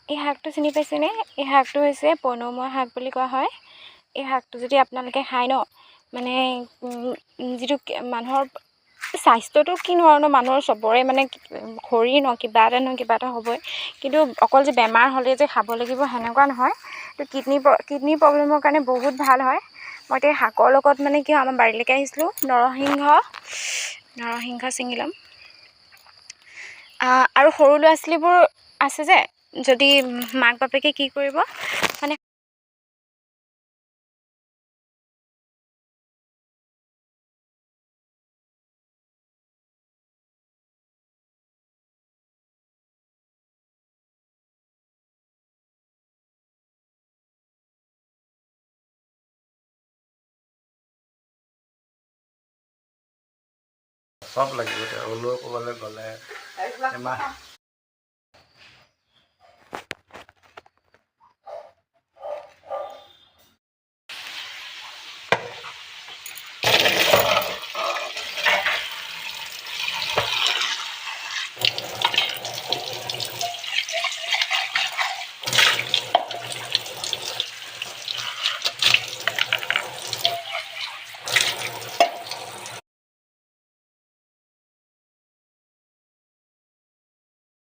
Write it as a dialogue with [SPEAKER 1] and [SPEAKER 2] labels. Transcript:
[SPEAKER 1] এই শাকটো চিনি পাইছেনে? এই শাকটো হৈছে বনমোৱা শাক বুলি কোৱা হয়। এই শাকটো যদি আপোনালোকে খায় ন, মানে যিটো মানুহৰ স্বাস্থ্যটো কিনো আৰু মানুহৰ চবৰে মানে শৰীৰ ন কিবা এটা নহয় কিবা এটা হ'বই, কিন্তু অকল যে বেমাৰ হ'লে যে খাব লাগিব সেনেকুৱা নহয়। তো কিডনী প্ৰব্লেমৰ কাৰণে বহুত ভাল হয়। মই এতিয়া শাকৰ লগত মানে কি আমাৰ বাৰীলৈকে আহিছিলোঁ, নৰসিংহ ছিঙি ল'ম। আৰু সৰু ল'ৰা ছোৱালীবোৰ আছে যে, যদি মাক বাপেকে কি কৰিব মানে
[SPEAKER 2] চব লাগিব। ওলোৱা ক'বলৈ গ'লে